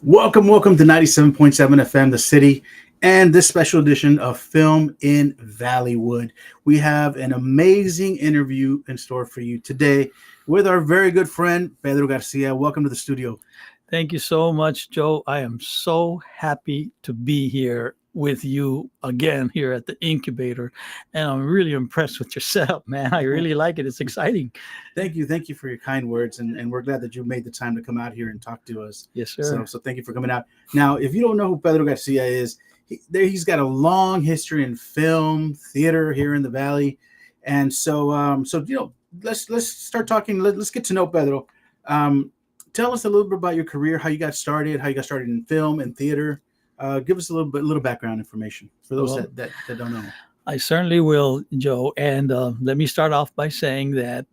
Welcome to 97.7 FM, The City, and this special edition of Film in Valleywood. We have an amazing interview in store for you today with our very good friend, Pedro Garcia. Welcome to the studio. Thank you so much, Joe. I am so happy to be here with you again here at the incubator. And I'm really impressed with your setup, man. I really like it. It's exciting. Thank you for your kind words, and we're glad that you made the time to come out here and talk to us. Yes, So, sir. so thank you for coming out. Now, if you don't know who Pedro Garcia is, he's got a long history in film, theater here in the Valley, and let's start talking. Let's get to know Pedro. Um, Tell us a little bit about your career, how you got started in film and theater. Give us a little background information for those Well, that don't know. I certainly will, Joe. And let me start off by saying that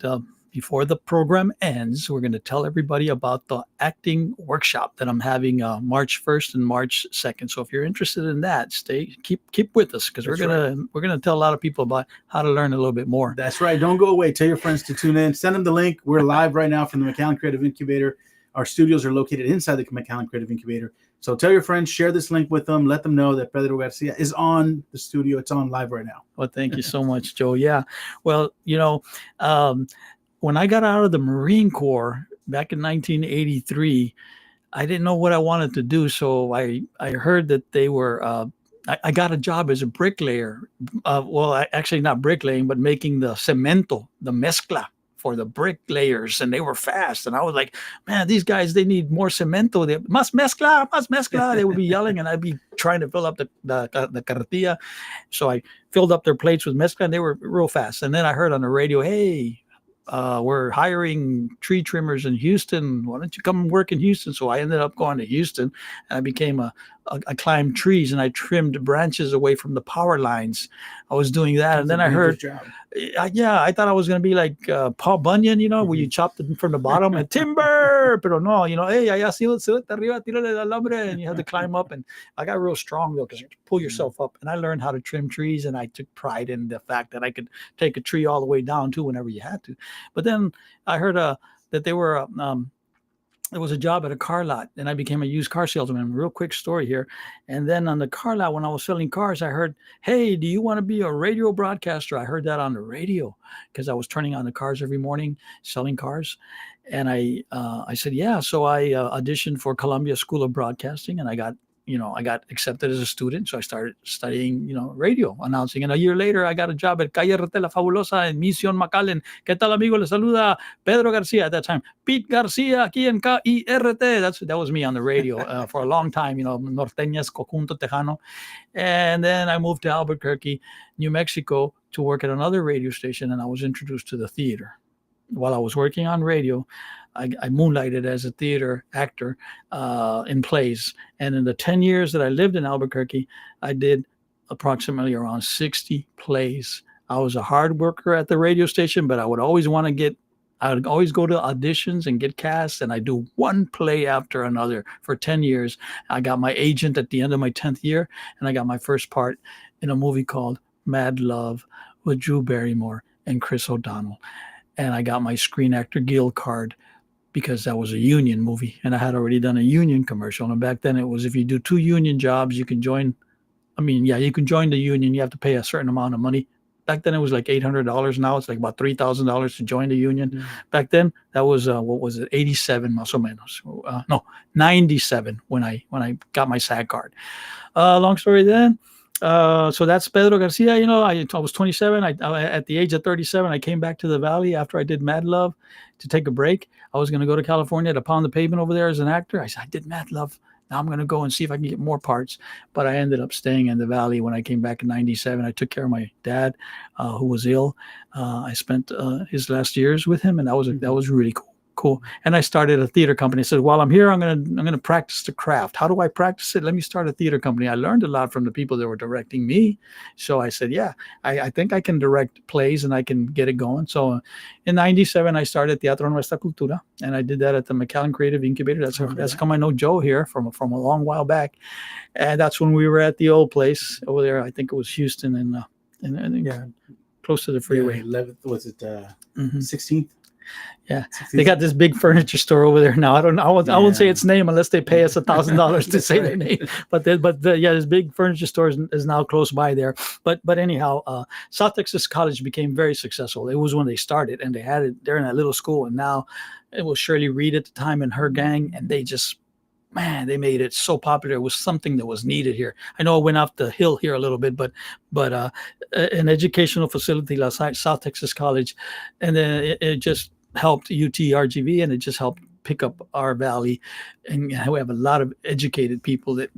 before the program ends, we're going to tell everybody about the acting workshop that I'm having March 1st and March 2nd. So if you're interested in that, keep with us because we're gonna tell a lot of people about how to learn a little bit more. That's right. Don't go away. Tell your friends to tune in. Send them the link. We're live right now from the McAllen Creative Incubator. Our studios are located inside the McAllen Creative Incubator. So tell your friends, share this link with them. Let them know that Pedro Garcia is on the studio. It's on live right now. Well, thank you so much, Joe. Yeah. Well, um, when I got out of the Marine Corps back in 1983, I didn't know what I wanted to do. So I heard that they were, I got a job as a bricklayer. Actually not bricklaying, but making the cemento, the mezcla for the bricklayers. And they were fast. And I was like, man, these guys, they need more cemento. They must mezcla, must mezcla. They would be yelling and I'd be trying to fill up the carretilla. So I filled up their plates with mezcla and they were real fast. And then I heard on the radio, hey, we're hiring tree trimmers in Houston. Why don't you come work in Houston? So I ended up going to Houston and I became I climbed trees and I trimmed branches away from the power lines. I was doing that. And then I heard, yeah, I thought I was going to be like Paul Bunyan, where you chopped it from the bottom and timber, pero no, hey, allá súbete arriba, tírale el alambre, and you had to climb up. And I got real strong though, because you pull yourself up. And I learned how to trim trees and I took pride in the fact that I could take a tree all the way down too whenever you had to. But then I heard that they were it was a job at a car lot and I became a used car salesman. Real quick story here. And then on the car lot, when I was selling cars, I heard, hey, do you want to be a radio broadcaster? I heard that on the radio because I was turning on the cars every morning, selling cars. And I said, yeah. So I auditioned for Columbia School of Broadcasting and I got accepted as a student. So I started studying, radio announcing. And a year later, I got a job at Calle RT La Fabulosa en Mission McAllen. ¿Qué tal, amigo? Le saluda Pedro Garcia at that time. Pete Garcia, aquí en KIRT. That was me on the radio for a long time, Norteñas, Conjunto Tejano. And then I moved to Albuquerque, New Mexico to work at another radio station. And I was introduced to the theater. While I was working on radio, I moonlighted as a theater actor in plays. And in the 10 years that I lived in Albuquerque, I did approximately around 60 plays. I was a hard worker at the radio station, but I would always go to auditions and get cast, and I do one play after another for 10 years. I got my agent at the end of my 10th year, and I got my first part in a movie called Mad Love with Drew Barrymore and Chris O'Donnell. And I got my Screen Actor Guild card because that was a union movie and I had already done a union commercial. And back then it was, if you do 2 union jobs, you can join. You can join the union. You have to pay a certain amount of money. Back then it was like $800. Now it's like about $3,000 to join the union. Mm-hmm. Back then that was, 87 más o menos. No, 97 when I got my SAG card. Long story then. So that's Pedro Garcia. I was 27. At the age of 37, I came back to the Valley after I did Mad Love to take a break. I was going to go to California to pound the pavement over there as an actor. I said, I did Mad Love. Now I'm going to go and see if I can get more parts. But I ended up staying in the Valley when I came back in 97. I took care of my dad, who was ill. I spent his last years with him, and that was really cool. And I started a theater company. I said, while I'm here, I'm gonna practice the craft. How do I practice it? Let me start a theater company. I learned a lot from the people that were directing me. So I said, yeah, I think I can direct plays and I can get it going. So in 97, I started Teatro Nuestra Cultura, and I did that at the McAllen Creative Incubator. That's how I know Joe here from a long while back. And that's when we were at the old place over there. I think it was Houston and close to the freeway. Yeah, 11th, was it 16th? Yeah, they got this big furniture store over there now. I don't know. I won't say its name unless they pay us $1,000 to say their name. Yeah, this big furniture store is now close by there. But anyhow, South Texas College became very successful. It was when they started, and they had it there in that little school, and now it was Shirley Reed at the time and her gang, and they just, man, they made it so popular. It was something that was needed here. I know it went off the hill here a little bit, but an educational facility like South Texas College, and then it just helped UTRGV, and it just helped pick up our valley, and we have a lot of educated people that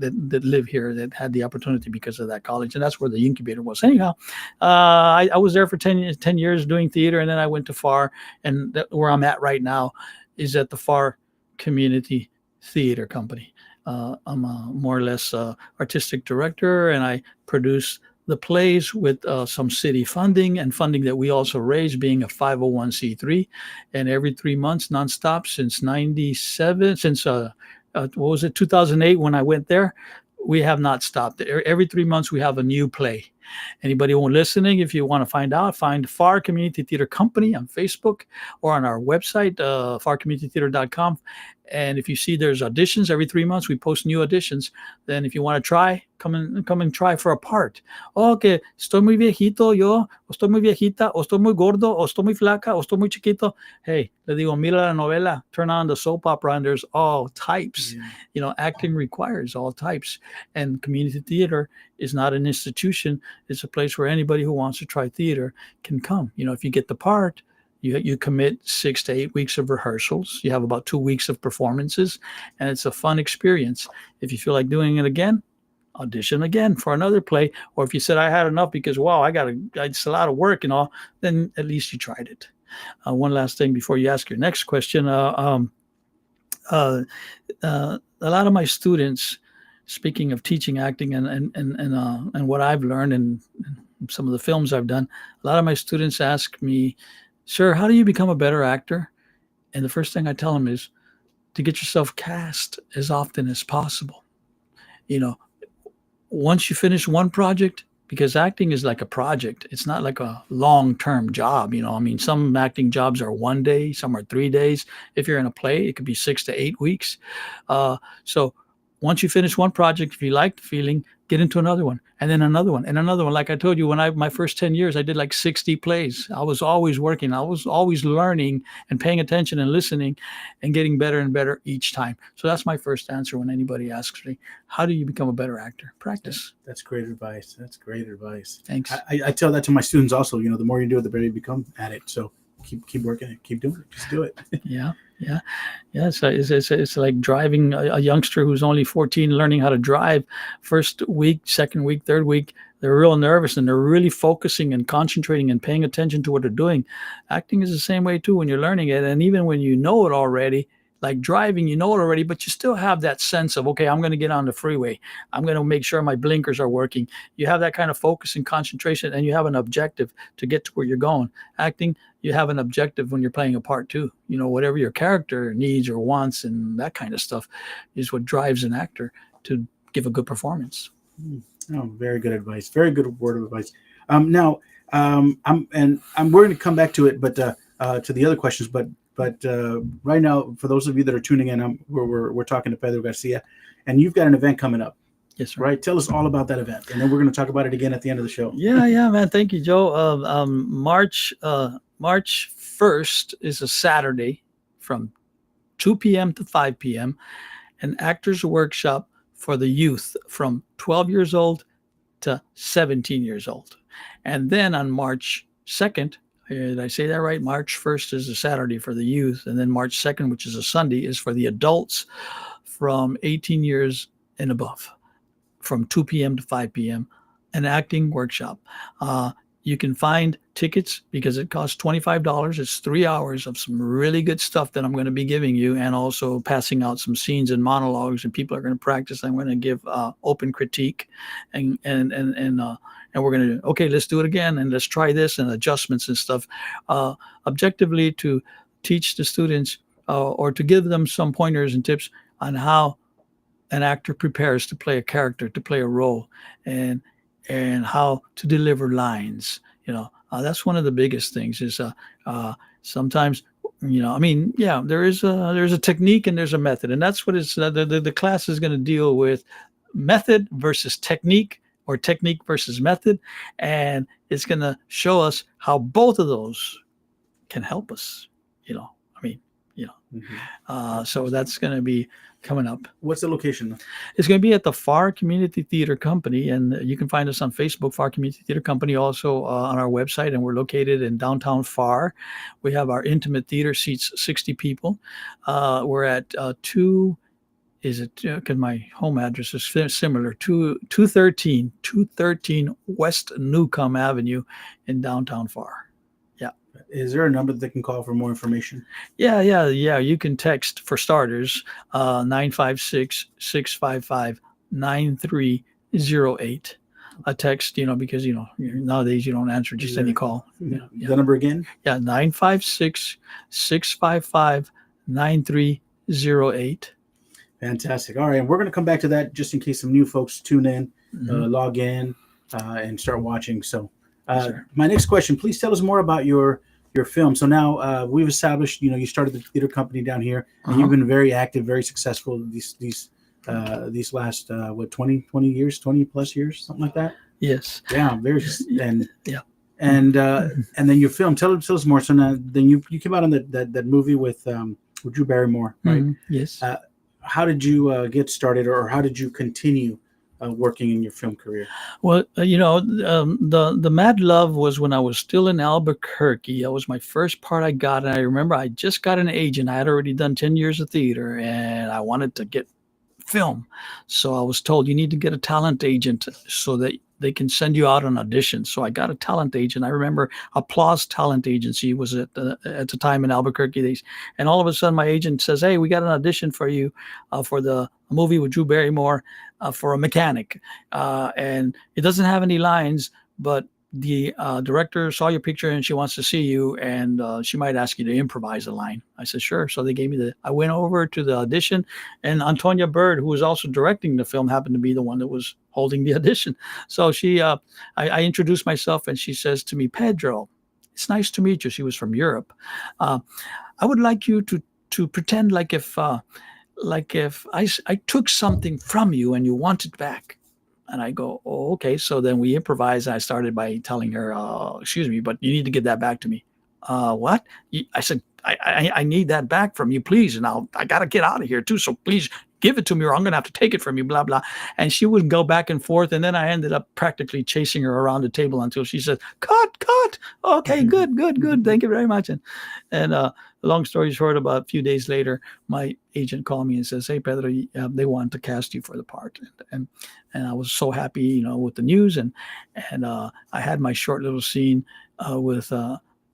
live here that had the opportunity because of that college, and that's where the incubator was. Anyhow, I was there for 10 years doing theater, and then I went to FAR, and where I'm at right now is at the FAR Community Theater Company. I'm a more or less artistic director, and I produce the plays with some city funding and funding that we also raise, being a 501c3, and every 3 months nonstop since 97, since what was it, 2008 when I went there, we have not stopped. Every 3 months we have a new play. Anybody listening, if you want to find out, find FAR Community Theater Company on Facebook or on our website, farcommunitytheater.com. And if you see there's auditions every 3 months, we post new auditions. Then if you want to try, come and try for a part. Oh, que estoy muy viejito yo, o estoy muy viejita, o estoy muy gordo, o estoy muy flaca, o estoy muy chiquito. Hey, le digo, mira la novela, turn on the soap opera, and there's all types. Yeah. Acting requires all types. And community theater is not an institution. It's a place where anybody who wants to try theater can come. If you get the part, you commit 6 to 8 weeks of rehearsals. You have about 2 weeks of performances, and it's a fun experience. If you feel like doing it again, audition again for another play. Or if you said, I had enough because, wow, it's a lot of work and all, then at least you tried it. One last thing before you ask your next question. A lot of my students, speaking of teaching acting and what I've learned and some of the films I've done, a lot of my students ask me, sir, how do you become a better actor? And the first thing I tell them is to get yourself cast as often as possible. Once you finish one project, because acting is like a project, it's not like a long-term job. Some acting jobs are 1 day, some are 3 days. If you're in a play, it could be 6 to 8 weeks. So once you finish one project, if you like the feeling, get into another one, and then another one, and another one. Like I told you, my first 10 years, I did like 60 plays. I was always working. I was always learning and paying attention and listening and getting better and better each time. So that's my first answer when anybody asks me, how do you become a better actor? Practice. That's great advice. That's great advice. Thanks. I tell that to my students also. The more you do it, the better you become at it. So keep working it. Keep doing it. Just do it. Yeah. It's like driving a youngster who's only 14 learning how to drive. First week, second week, third week, they're real nervous and they're really focusing and concentrating and paying attention to what they're doing. Acting is the same way too when you're learning it, and even when you know it already. Like driving, you know it already, but you still have that sense of, okay, I'm going to get on the freeway. I'm going to make sure my blinkers are working. You have that kind of focus and concentration, and you have an objective to get to where you're going. Acting, you have an objective when you're playing a part too. Whatever your character needs or wants and that kind of stuff is what drives an actor to give a good performance. Oh, very good advice. Very good word of advice. Now, we're going to come back to it, but to the other questions, but right now, for those of you that are tuning in, we're talking to Pedro Garcia, and you've got an event coming up. Yes, sir. Right. Tell us all about that event, and then we're going to talk about it again at the end of the show. Yeah, man. Thank you, Joe. March 1st is a Saturday from 2 p.m. to 5 p.m. an actors workshop for the youth from 12 years old to 17 years old. And then on March 2nd, did I say that right? March 1st is a Saturday for the youth, and then March 2nd, which is a Sunday, is for the adults from 18 years and above, from 2 p.m. to 5 p.m., an acting workshop. You can find tickets because it costs $25. It's 3 hours of some really good stuff that I'm going to be giving you, and also passing out some scenes and monologues, and people are going to practice. I'm going to give open critique, and we're going to, okay, let's do it again, and let's try this, and adjustments and stuff, objectively to teach the students or to give them some pointers and tips on how an actor prepares to play a character, to play a role, and how to deliver lines. That's one of the biggest things is sometimes I mean, yeah, there's a technique and there's a method, and that's what it's the class is going to deal with: method versus technique, or technique versus method, and it's going to show us how both of those can help us. I mean, Mhm. so that's going to be coming up. What's the location? It's going to be at the Far Community Theater Company, and you can find us on Facebook, Far Community Theater Company, also on our website, and we're located in downtown Far. We have our intimate theater, seats 60 people. We're at because my home address is similar, 213 West Newcomb Avenue in downtown Far. Is there a number that they can call for more information? Yeah. You can text, for starters, 956-655-9308. A text, because nowadays you don't answer just any call. The number again? Yeah, 956-655-9308. Fantastic. All right, and we're going to come back to that just in case some new folks tune in, Mhm. log in, and start watching. So, Sure. my next question: please tell us more about your film. So now we've established, you started the theater company down here, and you've been very active, very successful these last 20 years, 20 plus years, something like that. Yes. Yeah, very and Yeah. and then your film. Tell us more. So now then you came out on that movie with Drew Barrymore, right? Yes. How did you get started, or how did you continue working in your film career? Well, the Mad Love was when I was still in Albuquerque. That was my first part I got, and I remember I just got an agent. I had already done 10 years of theater, and I wanted to get film. So I was told, you need to get a talent agent so that they can send you out on auditions. So I got a talent agent. I remember Applause Talent Agency was at the time in Albuquerque. And all of a sudden my agent says, hey, we got an audition for you for the movie with Drew Barrymore for a mechanic. And it doesn't have any lines, but the director saw your picture and she wants to see you, and she might ask you to improvise a line. I said, sure. So they gave me I went over to the audition, and Antonia Bird, who was also directing the film, happened to be the one that was holding the audition. So I introduced myself, and she says to me, Pedro, it's nice to meet you. She was from Europe. I would like you to pretend like if I took something from you and you want it back. And I go, oh, okay. So then we improvised. And I started by telling her, excuse me, but you need to get that back to me. What? I said, I need that back from you, please. And I got to get out of here too. So please give it to me, or I'm going to have to take it from you, blah, blah. And she would go back and forth. And then I ended up practically chasing her around the table until she said, cut. Okay, good. Thank you very much. And long story short, about a few days later, my agent called me and says, hey, Pedro, they want to cast you for the part. And I was so happy, with the news. And I had my short little scene with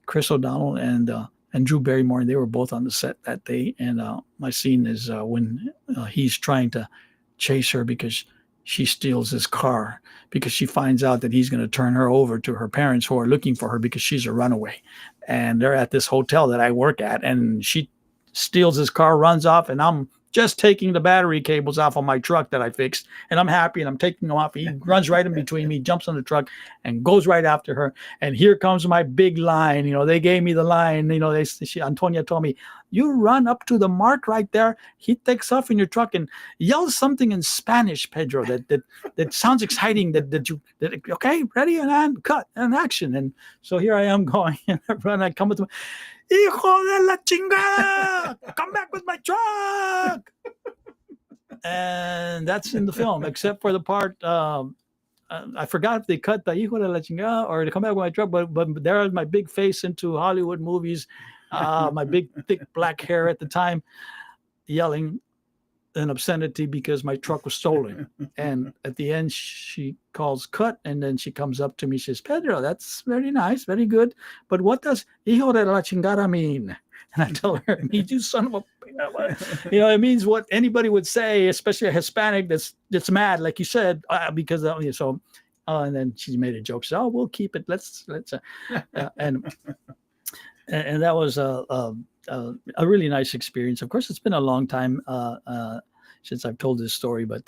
Chris O'Donnell and Drew Barrymore, and they were both on the set that day. And my scene is when he's trying to chase her because she steals his car, because she finds out that he's going to turn her over to her parents, who are looking for her because she's a runaway. And they're at this hotel that I work at, and she steals his car, runs off, and I'm just taking the battery cables off of my truck that I fixed, and I'm happy, and I'm taking them off. He runs right in between me, jumps on the truck, and goes right after her. And here comes my big line. They gave me the line. Antonia told me, you run up to the mark right there. He takes off in your truck and yells something in Spanish, Pedro, that sounds exciting. Okay, ready, and cut and action. And so here I am going, and I run. I come with my, hijo de la chingada, come back with my truck. And that's in the film, except for the part, I forgot if they cut the hijo de la chingada or to come back with my truck, but there was my big face into Hollywood movies, my big thick black hair at the time, yelling an obscenity because my truck was stolen. And at the end, she calls cut, and then she comes up to me. She says, Pedro, that's very nice, very good. But what does hijo de la chingada mean? And I tell her, it means you son of a, it means what anybody would say, especially a Hispanic that's mad, like you said, because so. And then she made a joke. So, we'll keep it. Let's and that was a really nice experience. Of course, it's been a long time since I've told this story, but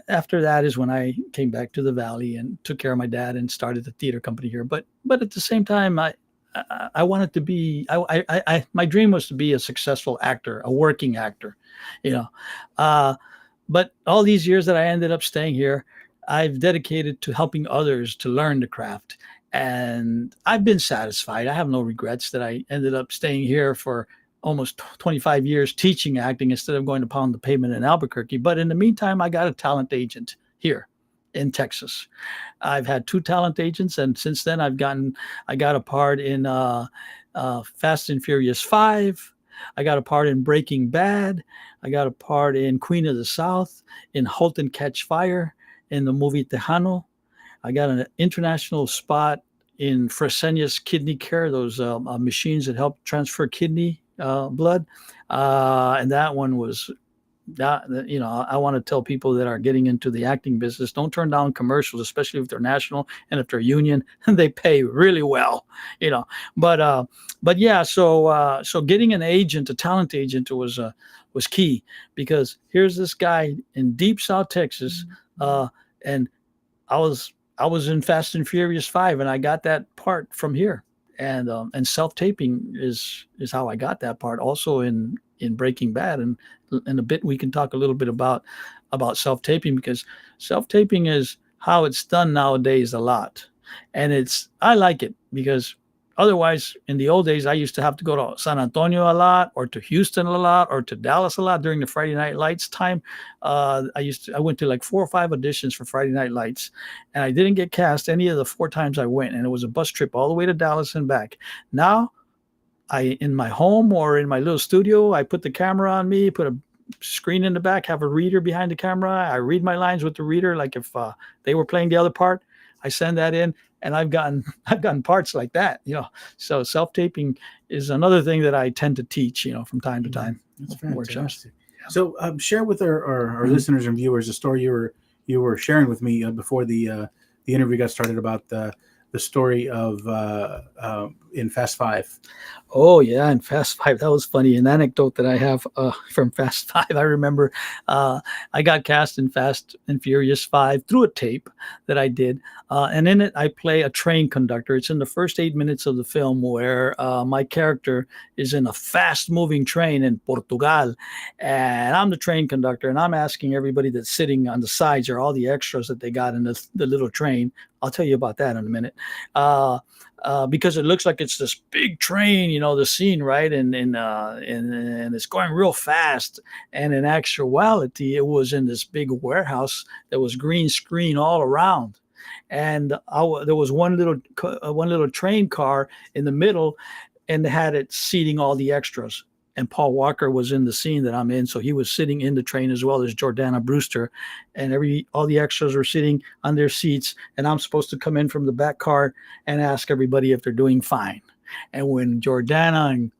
after that is when I came back to the Valley and took care of my dad and started the theater company here. But at the same time, I wanted to be. My dream was to be a successful actor, a working actor, you know. But all these years that I ended up staying here, I've dedicated to helping others to learn the craft, and I've been satisfied. I have no regrets that I ended up staying here for almost 25 years teaching acting instead of going to pound the pavement in Albuquerque. But in the meantime, I got a talent agent here in Texas. I've had two talent agents, and since then I got a part in Fast and Furious 5. I got a part in Breaking Bad. I got a part in Queen of the South, in Halt and Catch Fire, in the movie Tejano. I got an international spot in Fresenius Kidney Care, those machines that help transfer kidney blood. And that one was that, I want to tell people that are getting into the acting business, don't turn down commercials, especially if they're national and if they're union, and they pay really well, but yeah, so getting an agent, a talent agent, was key, because here's this guy in deep South Texas, and I was in Fast and Furious 5, and I got that part from here. And self-taping is how I got that part, also in Breaking Bad, and in a bit we can talk a little bit about self-taping, because self-taping is how it's done nowadays a lot, and I like it, because otherwise in the old days I used to have to go to San Antonio a lot, or to Houston a lot, or to Dallas a lot during the Friday Night Lights time. I went to like 4 or 5 auditions for Friday Night Lights, and I didn't get cast any of the 4 times I went, and it was a bus trip all the way to Dallas and back. Now in my home or in my little studio, I put the camera on me, put a screen in the back, have a reader behind the camera. I read my lines with the reader, like if they were playing the other part, I send that in, and I've gotten parts like that, So self-taping is another thing that I tend to teach, from time to time. That's fantastic. So share with our listeners and viewers a story you were sharing with me before the interview got started about the story of in Fast 5. Oh yeah, in Fast 5, that was funny. An anecdote that I have from Fast 5. I remember I got cast in Fast and Furious 5 through a tape that I did, and in it I play a train conductor. It's in the first 8 minutes of the film, where my character is in a fast-moving train in Portugal, and I'm the train conductor, and I'm asking everybody that's sitting on the sides, or all the extras that they got in the little train. I'll tell you about that in a minute. Because it looks like it's this big train, the scene, right? And it's going real fast. And in actuality, it was in this big warehouse that was green screen all around. And there was one little train car in the middle, and had it seating all the extras. And Paul Walker was in the scene that I'm in, so he was sitting in the train, as well as Jordana Brewster, and all the extras were sitting on their seats, and I'm supposed to come in from the back car and ask everybody if they're doing fine. And when Jordana and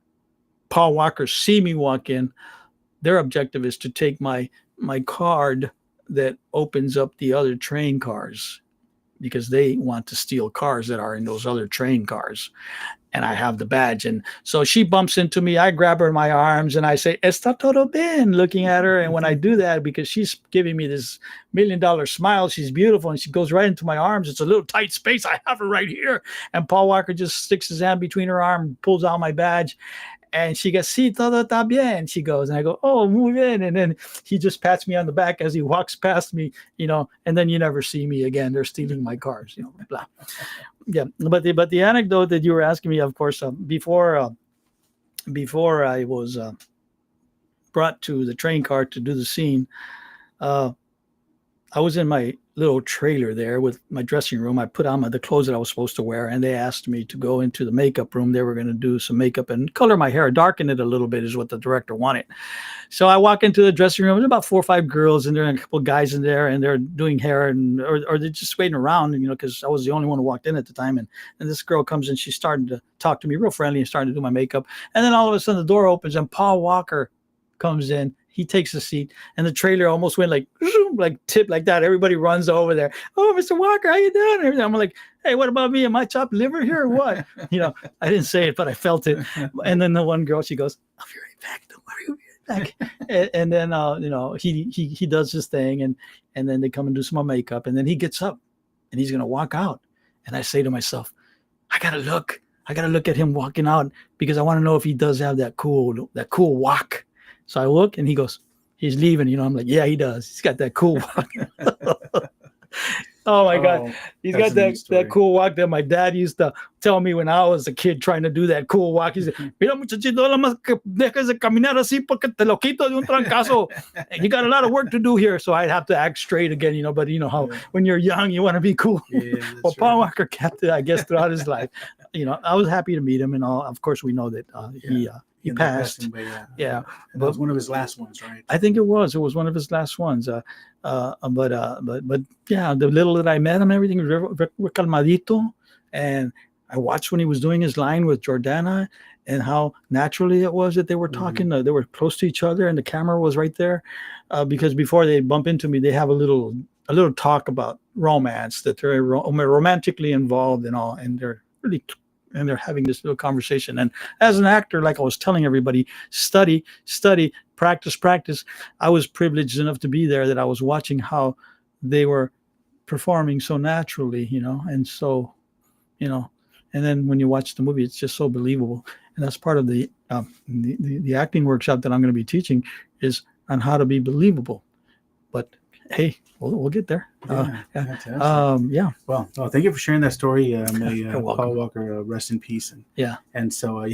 Paul Walker see me walk in, their objective is to take my card that opens up the other train cars, because they want to steal cars that are in those other train cars. And I have the badge. And so she bumps into me. I grab her in my arms and I say, "Está todo bien," looking at her. And when I do that, because she's giving me this $1 million smile, she's beautiful, and she goes right into my arms. It's a little tight space. I have her right here. And Paul Walker just sticks his hand between her arm, pulls out my badge. And she goes, "Sí, todo está bien." She goes, and I go, "Oh, muy bien." And then he just pats me on the back as he walks past me, and then you never see me again. They're stealing my cars, blah. Yeah. But the anecdote that you were asking me, of course, before I was brought to the train car to do the scene, I was in my little trailer there with my dressing room. I put on the clothes that I was supposed to wear, and they asked me to go into the makeup room. They were going to do some makeup and color my hair, darken it a little bit, is what the director wanted. So I walk into the dressing room. There's about 4 or 5 girls in there, and a couple of guys in there, and they're doing hair, or they're just waiting around, because I was the only one who walked in at the time. And this girl comes in. She started to talk to me real friendly and started to do my makeup. And then all of a sudden the door opens and Paul Walker comes in. He takes a seat, and the trailer almost went like tip like that. Everybody runs over there. "Oh, Mr. Walker, how you doing?" And everything. I'm like, "Hey, what about me? Am I chopped liver here or what?" I didn't say it, but I felt it. And then the one girl, she goes, "I'll be right back. Don't worry, I'll be right back." and then he does his thing, and then they come and do some more makeup, and then he gets up and he's gonna walk out, and I say to myself, I gotta look I got to look at him walking out because I want to know if he does have that cool walk. So I look and he goes, he's leaving. I'm like, yeah, he does. He's got that cool walk. Oh my God. Oh, He's that's got a neat that story. cool walk that my dad used to tell me when I was a kid trying to do that cool walk. He said, mira muchachito, nada más que dejes de caminar así porque te lo quito de un trancazo. And you got a lot of work to do here. So I'd have to act straight again, but you know how when you're young, you want to be cool. Yeah, Well, that's Paul right. Walker kept it, I guess, throughout his life. I was happy to meet him and all. Of course, we know that he ended up passed. passing, but Yeah, and that was one of his last ones, right? I think it was one of his last ones. But yeah, the little that I met him, everything was very calmadito, and I watched when he was doing his line with Jordana and how naturally it was that they were talking. They were close to each other, and the camera was right there. Because before they bump into me, they have a little talk about romance, that they're romantically involved and all, and they're really. And they're having this little conversation. And as an actor, like I was telling everybody, study, practice. I was privileged enough to be there that I was watching how they were performing so naturally, and so, and then when you watch the movie, it's just so believable. And that's part of the acting workshop that I'm going to be teaching is on how to be believable. But hey, we'll get there. Fantastic. Yeah. Well, thank you for sharing that story. May Paul Walker rest in peace. And so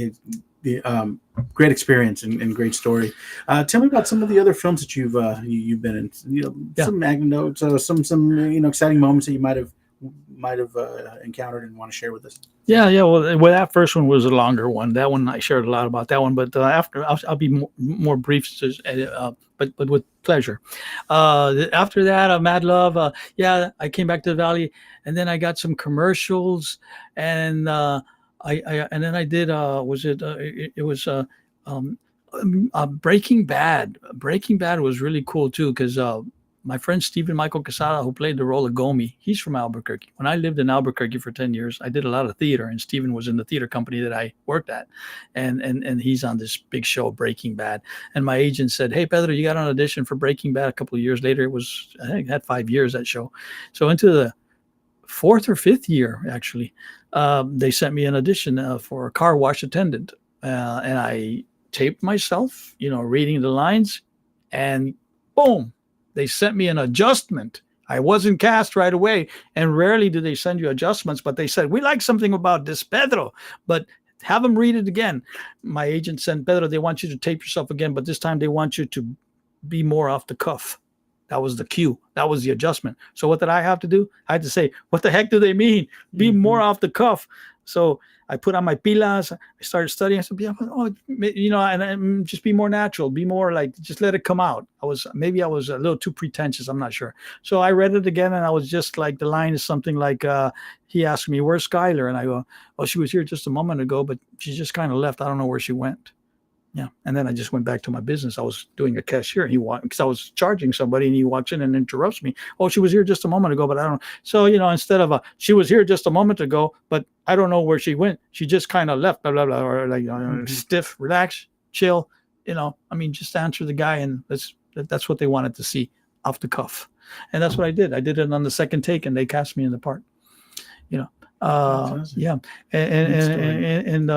great experience and great story. Tell me about some of the other films that you've been in. Some anecdotes, some exciting moments that you might have encountered and want to share with us. Yeah. Well, that first one was a longer one. That one I shared a lot about that one, but after I'll be more brief, but with pleasure. After that, Mad Love. I came back to the Valley, and then I got some commercials, and and then I did. It was Breaking Bad. Breaking Bad was really cool too because. My friend Stephen Michael Quesada, who played the role of Gomi, he's from Albuquerque. When I lived in Albuquerque for 10 years, I did a lot of theater, and Stephen was in the theater company that I worked at. And he's on this big show, Breaking Bad. And my agent said, hey, Pedro, you got an audition for Breaking Bad a couple of years later. I think it had 5 years, that show. So into the 4th or 5th year, actually, they sent me an audition for a car wash attendant. And I taped myself, reading the lines, and boom. They sent me an adjustment. I wasn't cast right away. And rarely do they send you adjustments, but they said, we like something about this, Pedro, but have them read it again. My agent said, Pedro, they want you to tape yourself again, but this time they want you to be more off the cuff. That was the cue. That was the adjustment. So what did I have to do? I had to say, what the heck do they mean? Be more off the cuff. So I put on my pilas. I started studying. I said, and just be more natural. Be more like, just let it come out. I was a little too pretentious. I'm not sure. So I read it again, and I was just like, the line is something like, he asked me, where's Skylar? And I go, well, she was here just a moment ago, but she just kind of left. I don't know where she went. Yeah. And then I just went back to my business. I was doing a cashier, and because I was charging somebody, and he walks in and interrupts me. Oh, she was here just a moment ago, but I don't know. So, instead of she was here just a moment ago, but I don't know where she went. She just kind of left, blah, blah, blah, or like stiff, relax, chill, just answer the guy. And that's what they wanted to see, off the cuff. And that's what I did. I did it on the second take, and they cast me in the part, yeah. And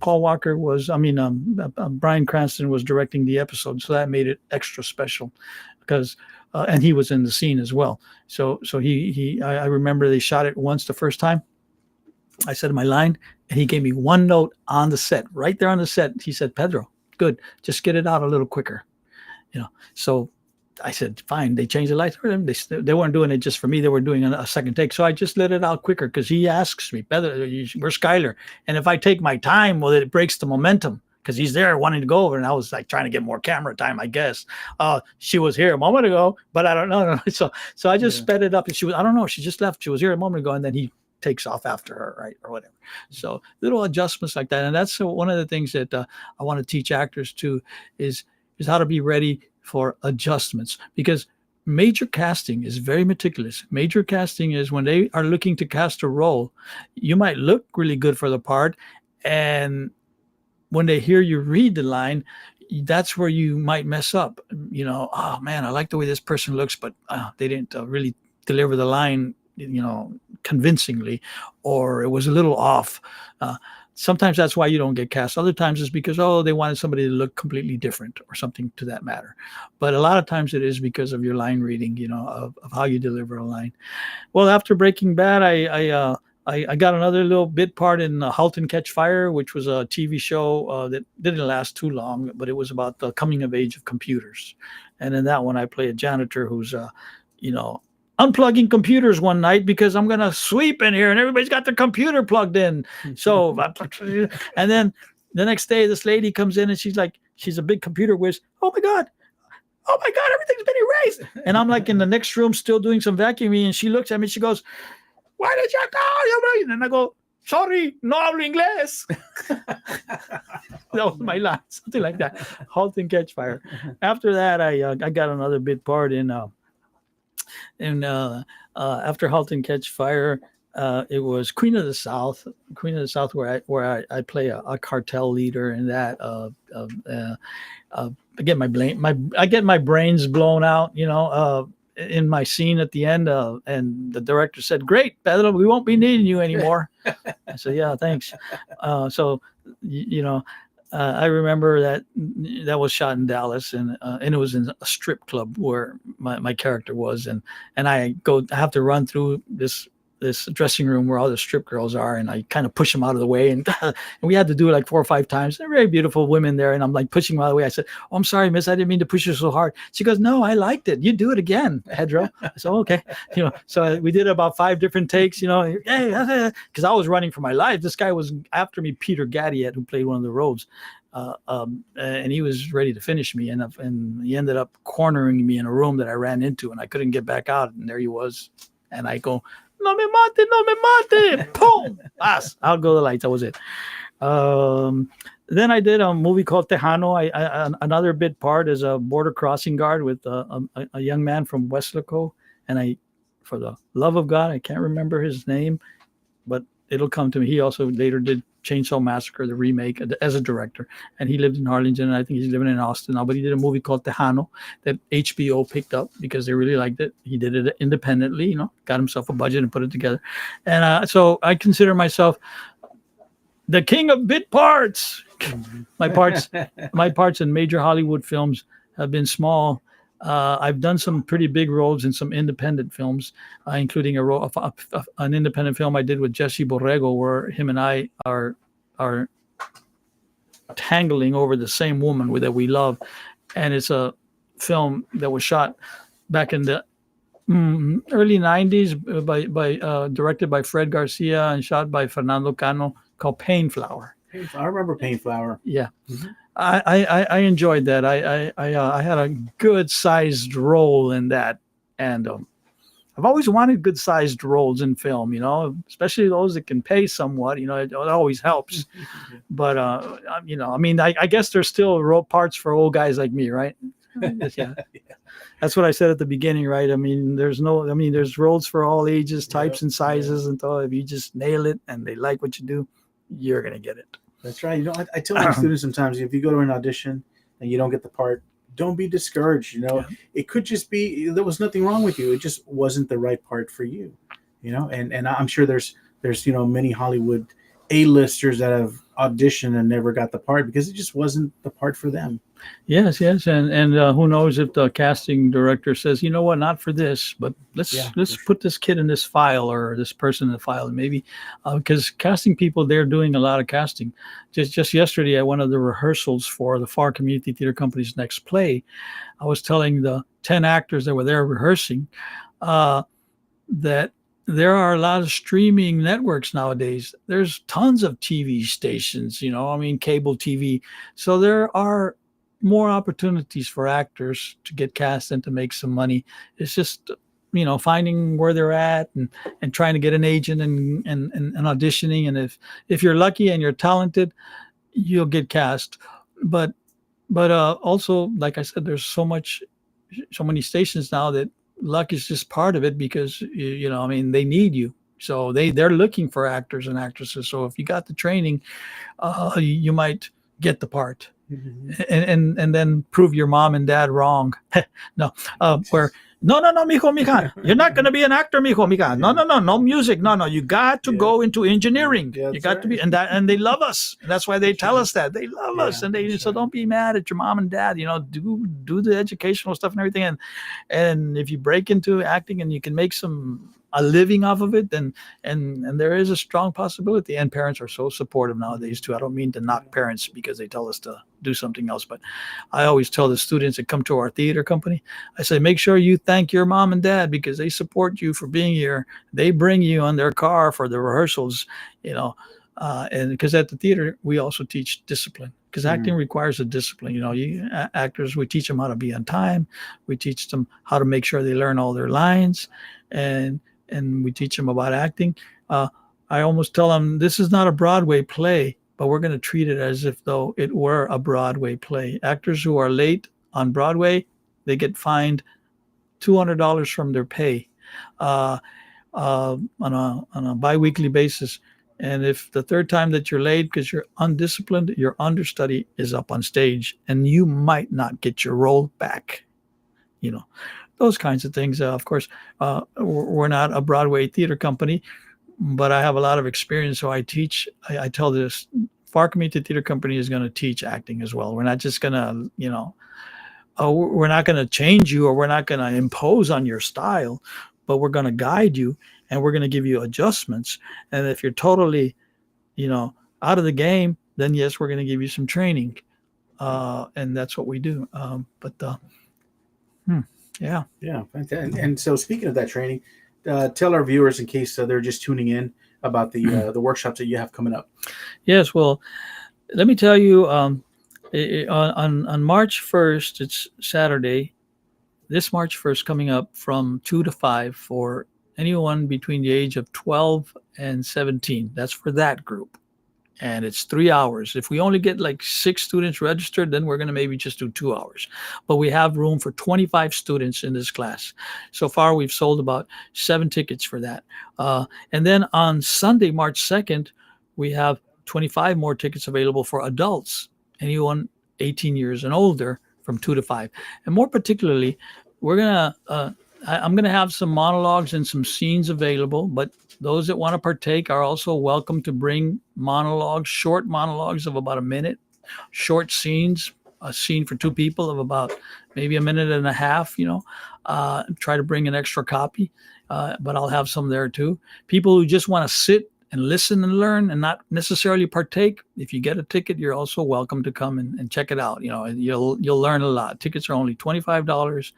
Paul Walker was, Bryan Cranston was directing the episode. So that made it extra special because, and he was in the scene as well. So I remember they shot it once the first time. I said my line, and he gave me one note on the set, right there on the set. He said, Pedro, good. Just get it out a little quicker. So I said, fine. They changed the lights for them. They weren't doing it just for me. They were doing a second take. So I just let it out quicker because he asks me, Pedro, where's Skylar? And if I take my time, well, it breaks the momentum because he's there wanting to go over. And I was like trying to get more camera time, I guess. She was here a moment ago, but I don't know. So I just sped it up. And I don't know. She just left. She was here a moment ago. And then he takes off after her, right? Or whatever. So little adjustments like that. And that's one of the things that I want to teach actors too is how to be ready for adjustments, because major casting is very meticulous. Major casting is when they are looking to cast a role, you might look really good for the part. And when they hear you read the line, that's where you might mess up. Oh man, I like the way this person looks, but they didn't really deliver the line convincingly, or it was a little off. Sometimes that's why you don't get cast. Other times it's because, they wanted somebody to look completely different or something to that matter. But a lot of times it is because of your line reading, of how you deliver a line. Well, after Breaking Bad, I got another little bit part in *Halt and Catch Fire*, which was a TV show that didn't last too long, but it was about the coming of age of computers. And in that one, I play a janitor who's, unplugging computers one night because I'm going to sweep in here and everybody's got their computer plugged in. So, and then the next day, this lady comes in and she's a big computer whiz. Oh my God, everything's been erased. And I'm like in the next room still doing some vacuuming. And she looks at me, she goes, "Why did you go?" And I go, "Sorry, no hablo inglés." That was my line, something like that. *Halt and Catch Fire*. After that, I got another bit part in after *Halt and Catch Fire*. It was Queen of the South, where I play a cartel leader in that. I get my brains blown out, in my scene at the end, and the director said, "Great, Pedro, we won't be needing you anymore." I said, "Yeah, thanks." I remember that was shot in Dallas, and it was in a strip club where my character was, and I have to run through this dressing room where all the strip girls are, and I kind of push them out of the way, and we had to do it like 4 or 5 times. They're very beautiful women there, and I'm like pushing them out of the way. I said, "Oh, I'm sorry, miss, I didn't mean to push you so hard." She goes, "No, I liked it. You do it again, Pedro." I said, "Okay." So we did about 5 different takes, hey, because I was running for my life. This guy was after me, Peter Gadiet, who played one of the roles. And he was ready to finish me, and he ended up cornering me in a room that I ran into, and I couldn't get back out, and there he was, and I go, "No me mate," boom, out go the lights. That was it. Then I did a movie called Tejano. I another bit part as a border crossing guard with a young man from Weslaco, and for the love of God, I can't remember his name, but it'll come to me. He also later did Chainsaw Massacre, the remake, as a director, and he lived in Harlingen, and I think he's living in Austin now. But he did a movie called Tejano that HBO picked up because they really liked it. He did it independently, got himself a budget and put it together. And so I consider myself the king of bit parts. My parts in major Hollywood films have been small. I've done some pretty big roles in some independent films, including an independent film I did with Jesse Borrego, where him and I are tangling over the same woman that we love, and it's a film that was shot back in the early '90s by directed by Fred Garcia and shot by Fernando Cano, called Pain Flower. I remember Pain Flower. Yeah. Mm-hmm. I enjoyed that. I had a good sized role in that, and I've always wanted good sized roles in film, especially those that can pay somewhat. It always helps. But I guess there's still role parts for old guys like me, right? Yeah. That's what I said at the beginning, right? There's roles for all ages, types, and sizes, and so if you just nail it and they like what you do, you're gonna get it. That's right. I tell my students sometimes, if you go to an audition and you don't get the part, don't be discouraged. It could just be there was nothing wrong with you. It just wasn't the right part for you. And I'm sure there's many Hollywood A-listers that have auditioned and never got the part because it just wasn't the part for them. Yes, and who knows if the casting director says, "You know what, not for this, but let's put this kid in this file or this person in the file," and maybe because casting people, they're doing a lot of casting. Just yesterday at one of the rehearsals for the FAR Community Theater Company's next play, I was telling the 10 actors that were there rehearsing that there are a lot of streaming networks nowadays. There's tons of TV stations, cable TV. So there are more opportunities for actors to get cast and to make some money. It's just, finding where they're at and trying to get an agent and auditioning. And if you're lucky and you're talented, you'll get cast. But also, like I said, there's so many stations now that luck is just part of it because, they need you. So they're looking for actors and actresses. So if you got the training, you might get the part. and then prove your mom and dad wrong. No, where no, mijo, mija, you're not going to be an actor, mijo, mija. No music. No, you got to go into engineering. Yeah, You got to be, and they love us. And that's why they tell us that they love us, and so don't be mad at your mom and dad. Do the educational stuff and everything, and if you break into acting and you can make a living off of it, then and there is a strong possibility. And parents are so supportive nowadays too. I don't mean to knock parents because they tell us to do something else, but I always tell the students that come to our theater company, I say, make sure you thank your mom and dad because they support you for being here. They bring you on their car for the rehearsals, and because at the theater we also teach discipline, because acting requires a discipline. Actors, we teach them how to be on time, we teach them how to make sure they learn all their lines, and we teach them about acting. I almost tell them this is not a Broadway play, but we're going to treat it as if though it were a Broadway play. Actors who are late on Broadway, they get fined $200 from their pay on a biweekly basis. And if the third time that you're late because you're undisciplined, your understudy is up on stage and you might not get your role back. Those kinds of things. Of course, we're not a Broadway theater company, but I have a lot of experience. So I teach. I tell this Far Community Theater Company is going to teach acting as well. We're not just going to, we're not going to change you or we're not going to impose on your style, but we're going to guide you and we're going to give you adjustments. And if you're totally, out of the game, then yes, we're going to give you some training. And that's what we do. Yeah. Yeah. And so speaking of that training, tell our viewers in case they're just tuning in about the workshops that you have coming up. Yes. Well, let me tell you, on March 1st, it's Saturday, this March 1st coming up from 2 to 5 for anyone between the age of 12 and 17. That's for that group. And it's 3 hours. If we only get like 6 students registered, then we're going to maybe just do 2 hours. But we have room for 25 students in this class. So far, we've sold about 7 tickets for that. And then on Sunday, March 2nd, we have 25 more tickets available for adults, anyone 18 years and older, from 2 to 5. And more particularly, I'm going to have some monologues and some scenes available, but those that want to partake are also welcome to bring monologues, short monologues of about a minute, short scenes, a scene for 2 people of about maybe a minute and a half, try to bring an extra copy, but I'll have some there too. People who just want to sit and listen and learn and not necessarily partake, if you get a ticket, you're also welcome to come and check it out. You'll learn a lot. Tickets are only $25.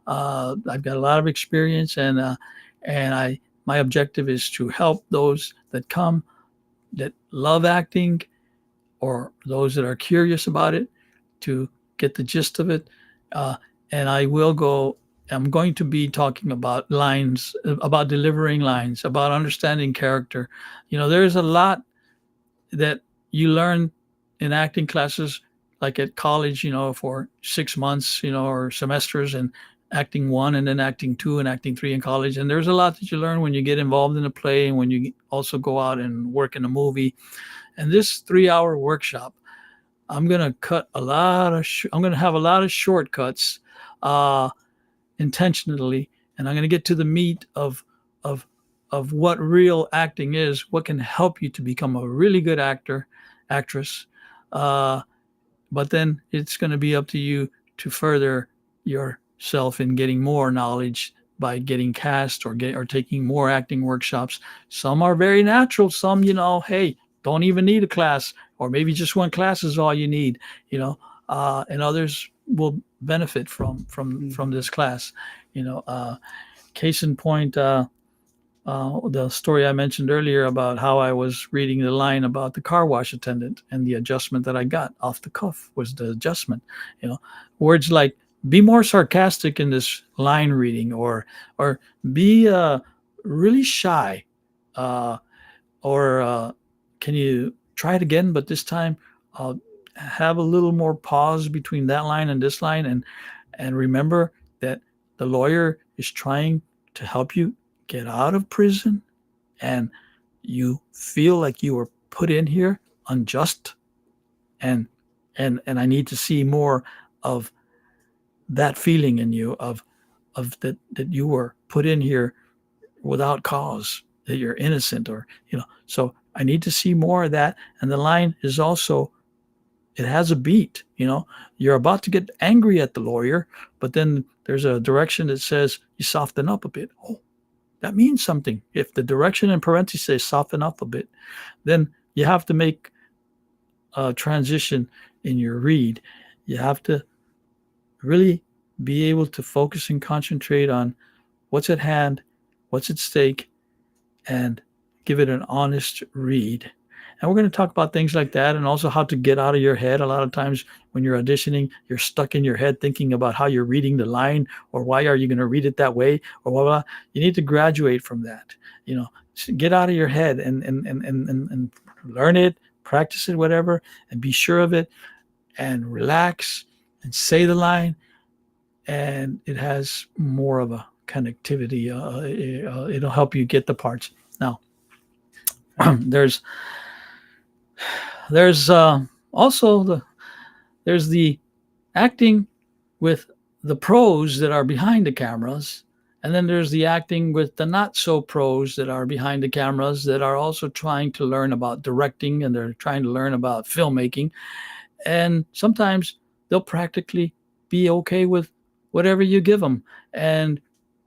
I've got a lot of experience, and my objective is to help those that come that love acting or those that are curious about it to get the gist of it. And I'm going to be talking about lines, about delivering lines, about understanding character. There's a lot that you learn in acting classes, like at college, for 6 months, or semesters, and acting 1 and then acting 2 and acting 3 in college. And there's a lot that you learn when you get involved in a play and when you also go out and work in a movie. And this 3-hour workshop, I'm going to cut I'm going to have a lot of shortcuts intentionally. And I'm going to get to the meat of what real acting is, what can help you to become a really good actress. But then it's going to be up to you to further yourself in getting more knowledge by getting cast or taking more acting workshops. Some are very natural. Some, hey, don't even need a class, or maybe just 1 class is all you need, and others will benefit from this class. Case in point, the story I mentioned earlier about how I was reading the line about the car wash attendant, and the adjustment that I got off the cuff was the adjustment. Words like be more sarcastic in this line reading, or be really shy, or can you try it again, but this time have a little more pause between that line and this line, and remember that the lawyer is trying to help you get out of prison, and you feel like you were put in here unjust, and and I need to see more of that feeling in you of that you were put in here without cause, that you're innocent, or so I need to see more of that. And the line is also, it has a beat. You're about to get angry at the lawyer, but then there's a direction that says you soften up a bit. Oh, that means something. If the direction in parentheses says soften up a bit, then you have to make a transition in your read. You have to really be able to focus and concentrate on what's at hand, what's at stake, and give it an honest read. And we're going to talk about things like that, and also how to get out of your head. A lot of times when you're auditioning, you're stuck in your head thinking about how you're reading the line, or why are you going to read it that way, or blah, blah. You need to graduate from that. Get out of your head and learn it, practice it, whatever, and be sure of it, and relax and say the line. And it has more of a connectivity. It'll help you get the parts. Now, there's also there's the acting with the pros that are behind the cameras, and then there's the acting with the not so pros that are behind the cameras, that are also trying to learn about directing, and they're trying to learn about filmmaking. And sometimes they'll practically be okay with whatever you give them. And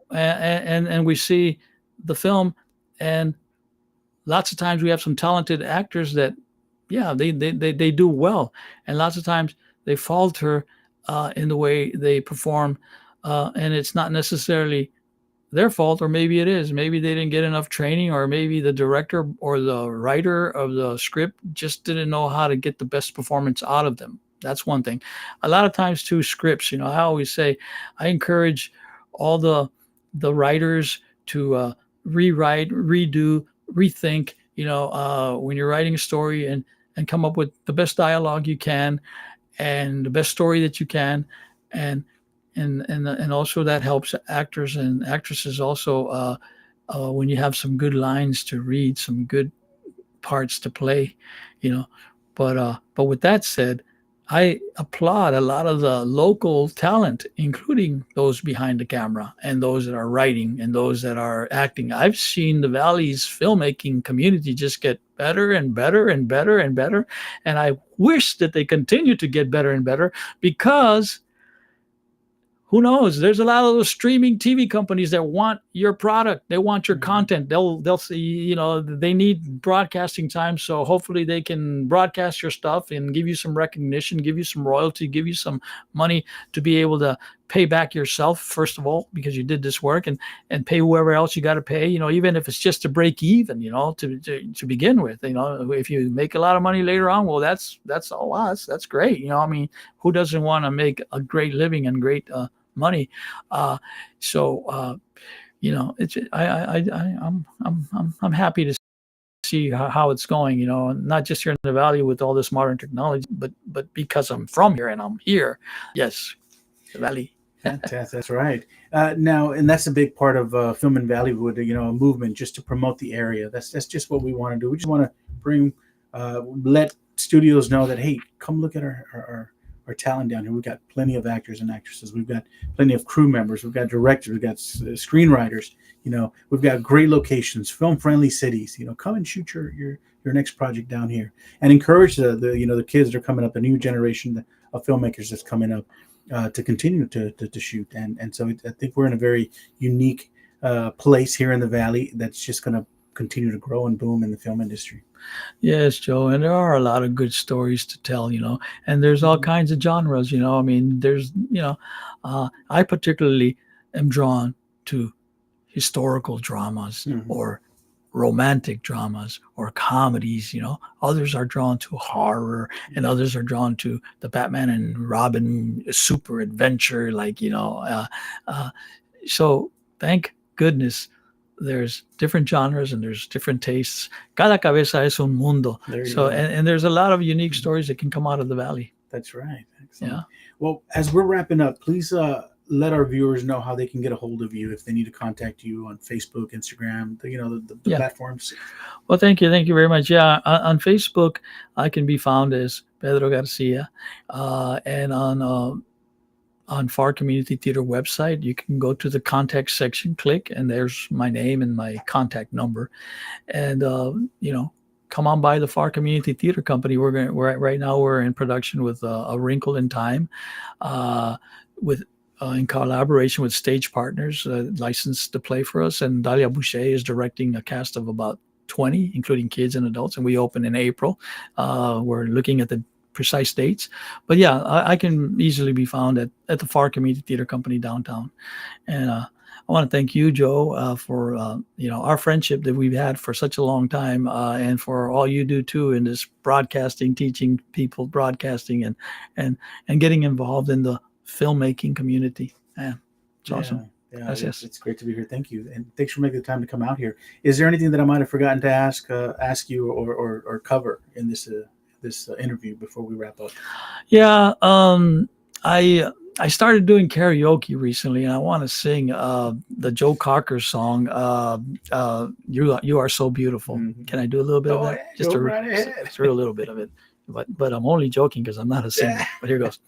we see the film, and lots of times we have some talented actors that, yeah, they do well, and lots of times they falter in the way they perform, and it's not necessarily their fault, or maybe it is. Maybe they didn't get enough training, or maybe the director or the writer of the script just didn't know how to get the best performance out of them. That's one thing. A lot of times too, scripts, I always say, I encourage all the writers to rewrite, redo, rethink, when you're writing a story, and come up with the best dialogue you can, and the best story that you can. And also that helps actors and actresses also, when you have some good lines to read, some good parts to play, but with that said, I applaud a lot of the local talent, including those behind the camera, and those that are writing, and those that are acting. I've seen the Valley's filmmaking community just get better and better and better and better. And I wish that they continue to get better and better, because who knows? There's a lot of those streaming TV companies that want your product. They want your content. They'll see, they need broadcasting time. So hopefully they can broadcast your stuff and give you some recognition, give you some royalty, give you some money to be able to pay back yourself, first of all, because you did this work, and pay whoever else you got to pay, even if it's just to break even, to begin with. If you make a lot of money later on, well, that's all us. That's great. Who doesn't want to make a great living and great money? It's I'm happy to see how it's going, not just here in the Valley with all this modern technology, but because I'm from here and I'm here. Yes, the Valley. Fantastic. That's right. Now, and that's a big part of Film in Valleywood, a movement just to promote the area. That's just what we want to do. We just want to bring, let studios know that, hey, come look at our talent down here. We've got plenty of actors and actresses. We've got plenty of crew members. We've got directors. We've got screenwriters. We've got great locations, film-friendly cities. Come and shoot your next project down here, and encourage the kids that are coming up, the new generation of filmmakers that's coming up, to continue to shoot. And so I think we're in a very unique place here in the Valley that's just going to continue to grow and boom in the film industry. Yes, Joe, and there are a lot of good stories to tell, and there's all kinds of genres, there's, I particularly am drawn to historical dramas, or romantic dramas, or comedies. Others are drawn to horror, and others are drawn to the Batman and Robin super adventure, so thank goodness there's different genres and there's different tastes. Cada cabeza es un mundo. So and there's a lot of unique stories that can come out of the Valley. That's right. Excellent. Yeah. Well, as we're wrapping up, please let our viewers know how they can get a hold of you if they need to contact you on Facebook, Instagram, the platforms. Well, thank you very much. Yeah, on Facebook, I can be found as Pedro Garcia, and on FAR Community Theater website, you can go to the contact section, click, and there's my name and my contact number. And come on by the FAR Community Theater Company. We're right now we're in production with A Wrinkle in Time, with in collaboration with stage partners licensed to play for us. And Dalia Boucher is directing a cast of about 20, including kids and adults. And we open in April. We're looking at the precise dates, but yeah, I can easily be found at the FAR Community Theater Company downtown. And I want to thank you, Joe, for our friendship that we've had for such a long time, and for all you do too in this broadcasting, teaching people broadcasting, and getting involved in the filmmaking community. Man, it's awesome. Yeah, it's great to be here. Thank you, and thanks for making the time to come out here. Is there anything that I might have forgotten to ask you or cover in this interview before we wrap up? Yeah, I started doing karaoke recently, and I want to sing the Joe Cocker song, "You Are So Beautiful." Mm-hmm. Can I do a little bit of that? Yeah, just a real little bit of it, but I'm only joking because I'm not a singer. But here goes.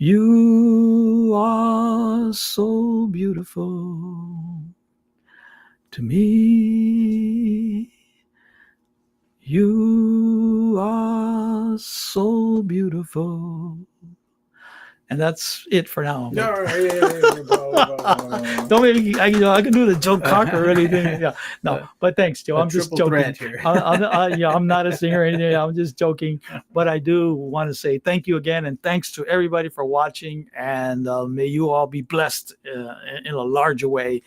You are so beautiful to me. You are so beautiful. And that's it for now. No, Don't make me, I can do the Joe Cocker or anything. Yeah, no, but thanks, Joe. I'm just joking. I'm not a singer or anything. I'm just joking. But I do want to say thank you again, and thanks to everybody for watching. And may you all be blessed in a larger way.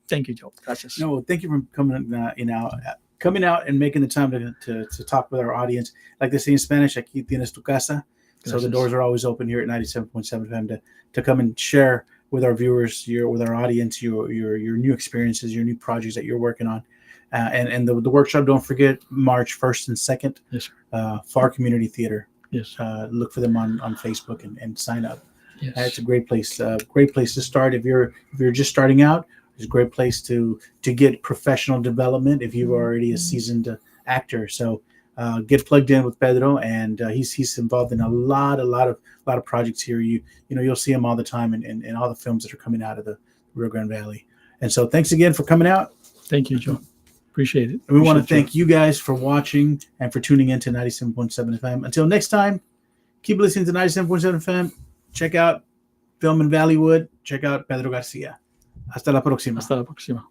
Thank you, Joe. Gracias. No, thank you for coming out and making the time to talk with our audience. Like they say in Spanish, aquí tienes tu casa. So the doors are always open here at 97.7 FM to come and share with our viewers, with our audience, your new experiences, your new projects that you're working on. And the workshop, don't forget, March 1st and 2nd, yes, sir. FAR Community Theater. Yes. Look for them on Facebook and sign up. Yes. It's a great place to start. If you're just starting out, it's a great place to get professional development if you're already a seasoned actor. So get plugged in with Pedro, and he's involved in a lot of projects here. You'll see him all the time in all the films that are coming out of the Rio Grande Valley. And so thanks again for coming out. Thank you, Joe. Appreciate it. And we want to thank you guys for watching and for tuning in to 97.7 FM. Until next time, keep listening to 97.7 FM. Check out Film in Valleywood. Check out Pedro Garcia. Hasta la próxima. Hasta la próxima.